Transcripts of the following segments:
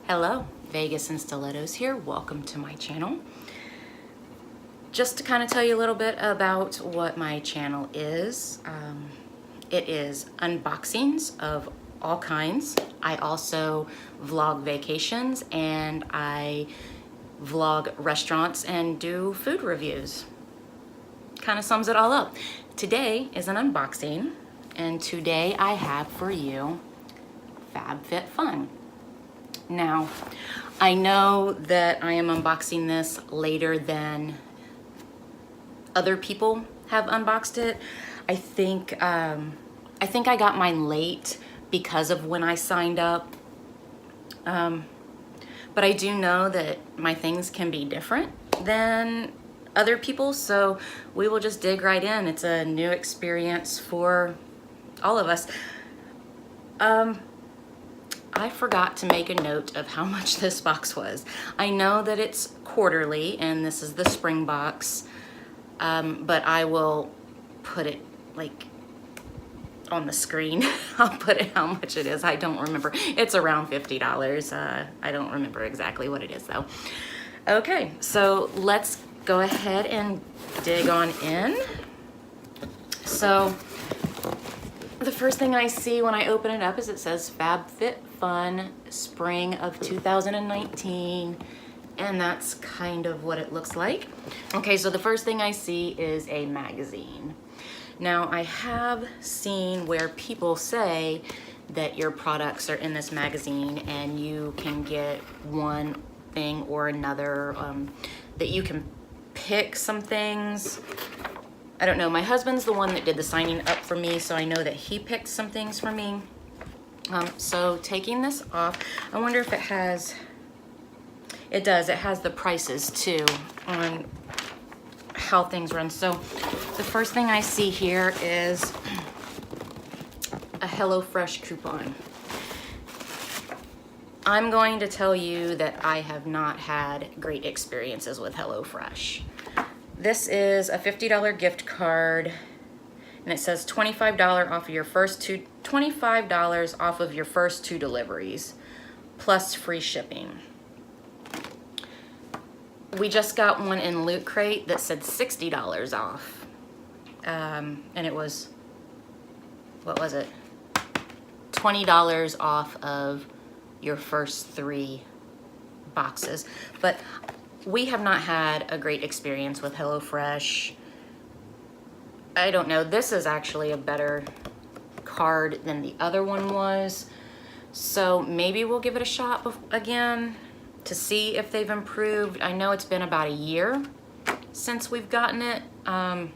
Hello, Vegas and Stilettos here. Welcome to my channel. Just to kind of tell you a little bit about what my channel is. It is unboxings of all kinds. I also vlog vacations and I vlog restaurants and do food reviews. Kind of sums it all up. Today is an unboxing and today I have for you Fab Fit Fun. Now, I know that I am unboxing this later than other people have unboxed it. I think I got mine late because of when I signed up. But I do know that my things can be different than other people, so we will just dig right in. It's a new experience for all of us. I forgot to make a note of how much this box was. I know that it's quarterly and this is the spring box, but I will put it like on the screen. I'll put it how much it is. I don't remember. It's around $50. I don't remember exactly what it is though. Okay, so let's go ahead and dig on in. So the first thing I see when I open it up is it says Fab Fit Fun Spring of 2019, and that's kind of what it looks like. Okay, so the first thing I see is a magazine. Now I have seen where people say that your products are in this magazine and you can get one thing or another, that you can pick some things. I don't know, my husband's the one that did the signing up for me, so I know that he picked some things for me. So taking this off, I wonder if it has, it does, it has the prices too on how things run. So the first thing I see here is a HelloFresh coupon. I'm going to tell you that I have not had great experiences with HelloFresh. This is a $50 gift card, and it says $25 off of your first $25 off of your first 2 deliveries, plus free shipping. We just got one in Loot Crate that said $60 off, and it was, what was it? $20 off of your first 3 boxes, but we have not had a great experience with HelloFresh. I don't know, this is actually a better card than the other one was. So maybe we'll give it a shot again to see if they've improved. I know it's been about a year since we've gotten it. And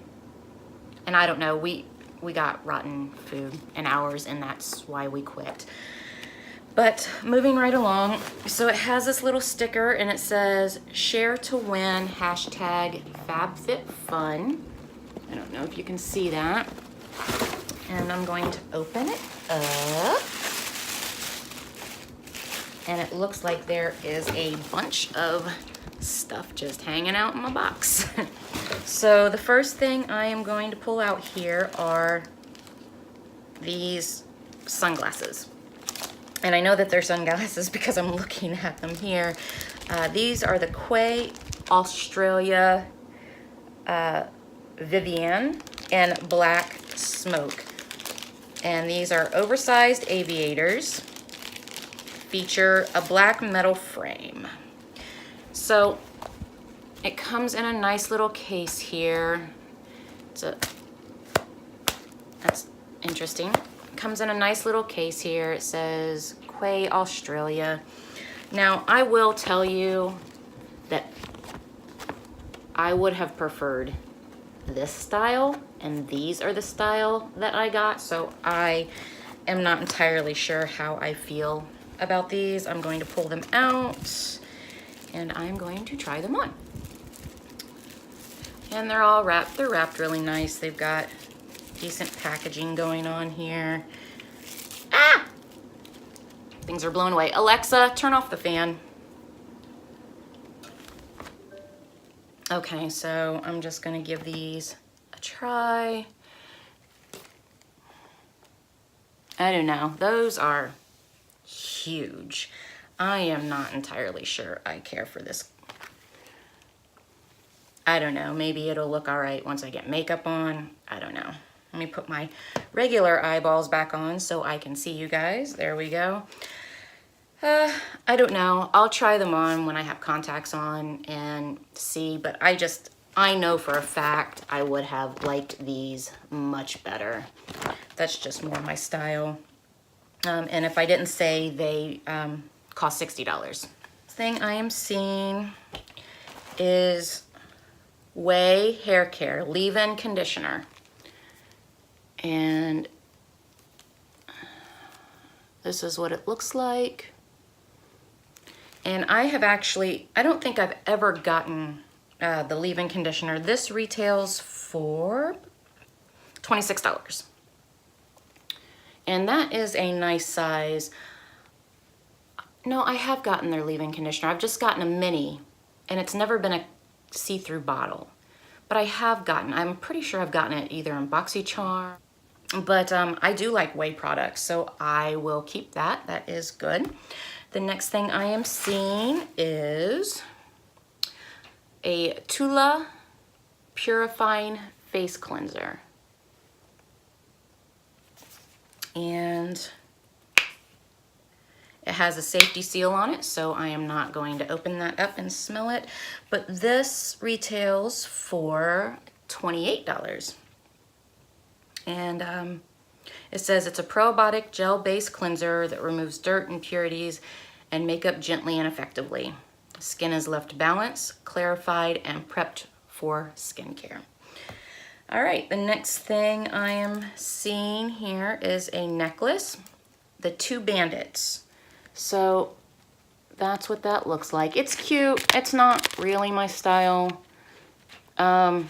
I don't know, we got rotten food in ours and that's why we quit. But moving right along, so it has this little sticker and it says, share to win, #FabFitFun. I don't know if you can see that. And I'm going to open it up. And it looks like there is a bunch of stuff just hanging out in my box. So the first thing I am going to pull out here are these sunglasses. And I know that they're sunglasses because I'm looking at them here. These are the Quay Australia Vivienne and Black Smoke. And these are oversized aviators. Feature a black metal frame. So it comes in a nice little case here. That's interesting. Comes in a nice little case here. It says Quay Australia. Now I will tell you that I would have preferred this style, and these are the style that I got, so I am not entirely sure how I feel about these. I'm going to pull them out and I'm going to try them on. And they're all wrapped. They're wrapped really nice. They've got decent packaging going on here. Ah! Things are blown away. Alexa, turn off the fan. Okay, so I'm just gonna give these a try. I don't know, those are huge. I am not entirely sure I care for this. I don't know, maybe it'll look all right once I get makeup on. I don't know. Let me put my regular eyeballs back on so I can see you guys. There we go. I don't know. I'll try them on when I have contacts on and see, but I know for a fact I would have liked these much better. That's just more my style. And if I didn't say, they cost $60. Thing I am seeing is Way Hair Care Leave-In Conditioner. And this is what it looks like. And I have actually, I don't think I've ever gotten the leave-in conditioner. This retails for $26. And that is a nice size. No, I have gotten their leave-in conditioner. I've just gotten a mini, and it's never been a see-through bottle. But I have gotten, I'm pretty sure I've gotten it either in BoxyCharm. But I do like Way products, so I will keep that. That is good. The next thing I am seeing is a Tula Purifying Face Cleanser. And it has a safety seal on it, so I am not going to open that up and smell it. But this retails for $28. And it says it's a probiotic gel-based cleanser that removes dirt, impurities, and makeup gently and effectively. Skin is left balanced, clarified, and prepped for skincare. All right, the next thing I am seeing here is a necklace, the Two Bandits. So that's what that looks like. It's cute. It's not really my style. I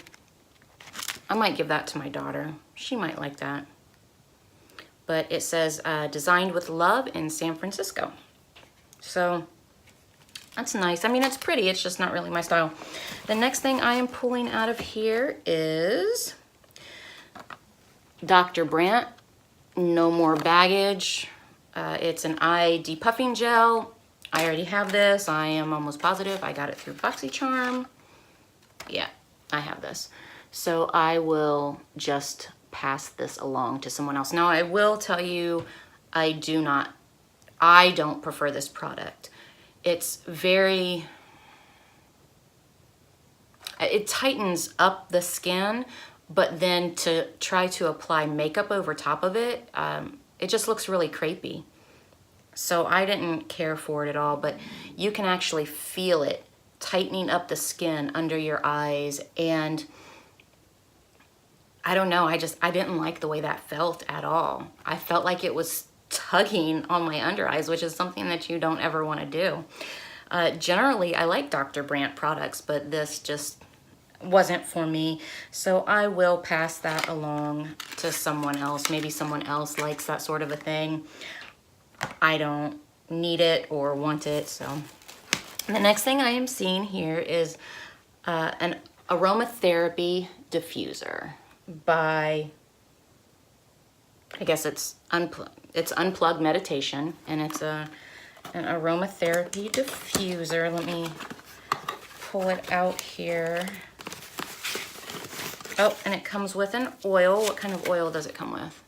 might give that to my daughter. She might like that. But it says designed with love in San Francisco. So that's nice. I mean, it's pretty. It's just not really my style. The next thing I am pulling out of here is Dr. Brandt No More Baggage. It's an eye depuffing gel. I already have this. I am almost positive I got it through BoxyCharm. Yeah, I have this. So I will just pass this along to someone else. Now I will tell you, I don't prefer this product. It's very, it tightens up the skin, but then to try to apply makeup over top of it, it just looks really crepey. So I didn't care for it at all, but you can actually feel it tightening up the skin under your eyes, and I don't know, I didn't like the way that felt at all. I felt like it was tugging on my under eyes, which is something that you don't ever want to do. Generally, I like Dr. Brandt products, but this just wasn't for me. So I will pass that along to someone else. Maybe someone else likes that sort of a thing. I don't need it or want it. So the next thing I am seeing here is an aromatherapy diffuser by, I guess it's Unplugged Meditation, and it's an aromatherapy diffuser. Let me pull it out here. Oh, and it comes with an oil. What kind of oil does it come with?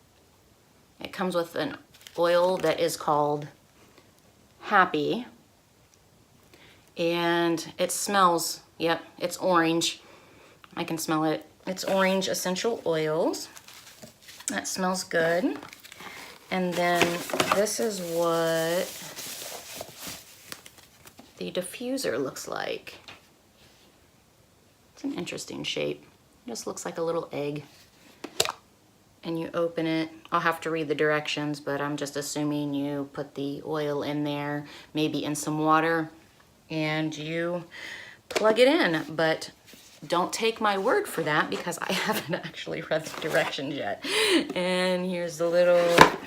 It comes with an oil that is called Happy, and it smells, yep, it's orange. I can smell it. It's orange essential oils. That smells good. And then this is what the diffuser looks like. It's an interesting shape. It just looks like a little egg. And you open it. I'll have to read the directions, but I'm just assuming you put the oil in there, maybe in some water, and you plug it in. But don't take my word for that, because I haven't actually read the directions yet. And here's the little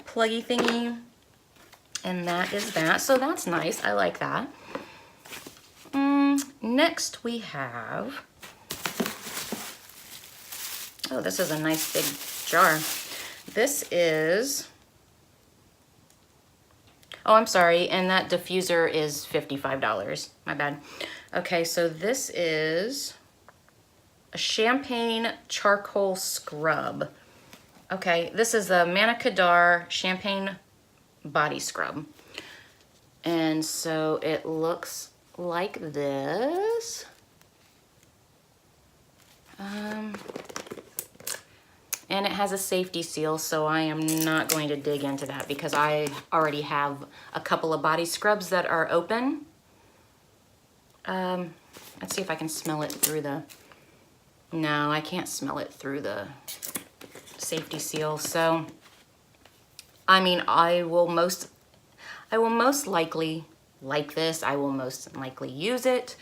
pluggy thingy, and that is that. So that's nice. I like that. Next we have, oh, this is a nice big jar. This is, Oh, I'm sorry, and that diffuser is $55. My bad. Okay, so this is a champagne charcoal scrub. Okay, this is a Manicadar champagne body scrub. And so it looks like this. And it has a safety seal, so I am not going to dig into that because I already have a couple of body scrubs that are open. Let's see if I can smell it through the... No, I can't smell it through the safety seal. So, I mean, I will most likely like this. I will most likely use it.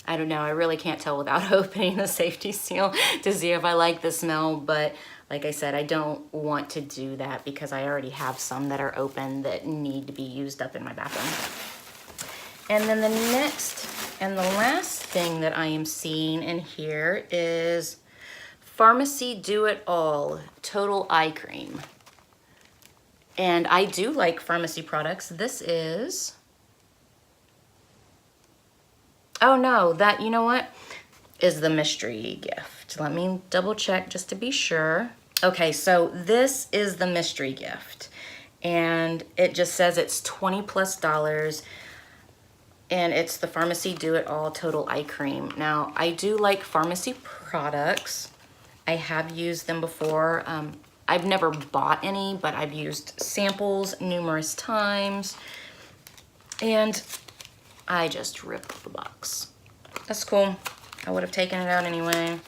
I don't know, I really can't tell without opening the safety seal to see if I like the smell, but like I said, I don't want to do that because I already have some that are open that need to be used up in my bathroom. And then the next and the last thing that I am seeing in here is Pharmacy Do It All Total Eye Cream. And I do like pharmacy products. This is... Oh no, that, you know what, is the mystery gift. Let me double check just to be sure. Okay, so this is the mystery gift. And it just says it's $20+ and it's the Pharmacy Do It All Total Eye Cream. Now, I do like pharmacy products. I have used them before. I've never bought any, but I've used samples numerous times. And I just ripped the box. That's cool. I would have taken it out anyway.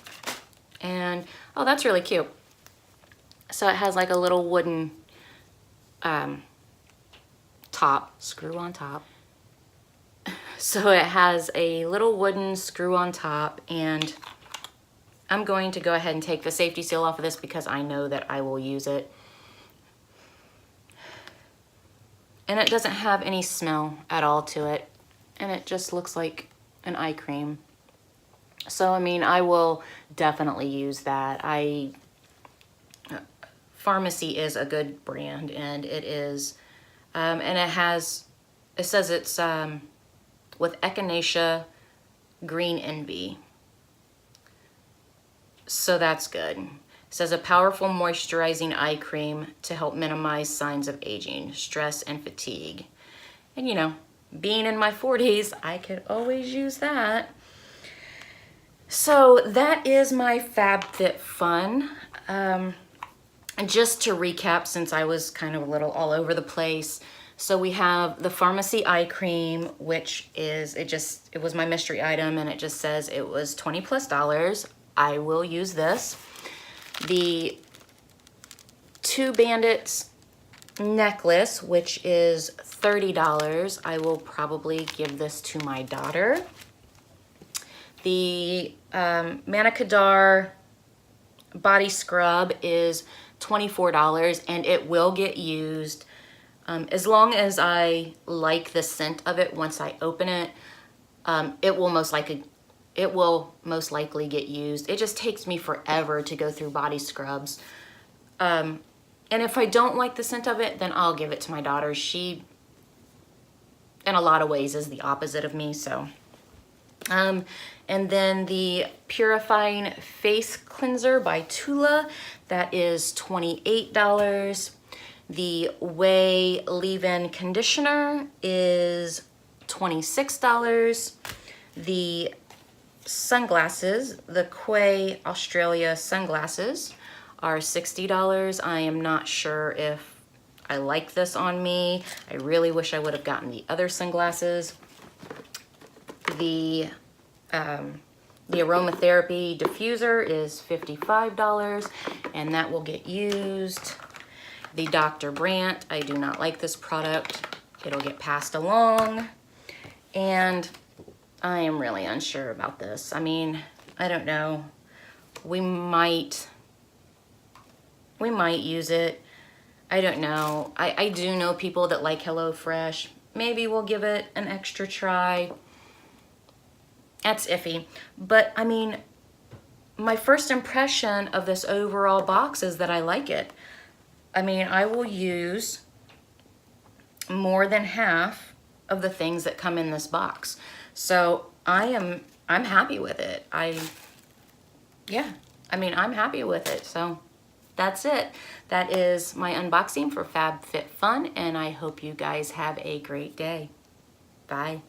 And, oh, that's really cute. So it has like a little wooden top, screw on top. So it has a little wooden screw on top, and I'm going to go ahead and take the safety seal off of this because I know that I will use it. And it doesn't have any smell at all to it. And it just looks like an eye cream. So, I mean, I will definitely use that. Pharmacy is a good brand, and it is, and it says it's with Echinacea Green Envy. So that's good. It says a powerful moisturizing eye cream to help minimize signs of aging, stress, and fatigue. And you know, being in my 40s, I could always use that. So that is my Fab Fit Fun. And just to recap, since I was kind of a little all over the place, so we have the Pharmacy Eye Cream, which is, it was my mystery item, and it just says it was $20+. I will use this. The Two Bandits necklace, which is $30. I will probably give this to my daughter. The Manicadar body scrub is $24, and it will get used as long as I like the scent of it. Once I open it, it will most likely get used. It just takes me forever to go through body scrubs. And if I don't like the scent of it, then I'll give it to my daughter. She, in a lot of ways, is the opposite of me, so. And then the Purifying Face Cleanser by Tula, that is $28. The Way Leave-In Conditioner is $26. The sunglasses, the Quay Australia sunglasses, are $60. I am not sure if I like this on me. I really wish I would have gotten the other sunglasses. The aromatherapy diffuser is $55, and that will get used. The Dr. Brandt, I do not like this product. It'll get passed along. And I am really unsure about this. I mean, I don't know. We might use it. I don't know. I do know people that like HelloFresh. Maybe we'll give it an extra try. That's iffy. But I mean, my first impression of this overall box is that I like it. I mean, I will use more than half of the things that come in this box. So I'm happy with it. Yeah, I mean, I'm happy with it. So that's it. That is my unboxing for Fab Fit Fun, and I hope you guys have a great day. Bye.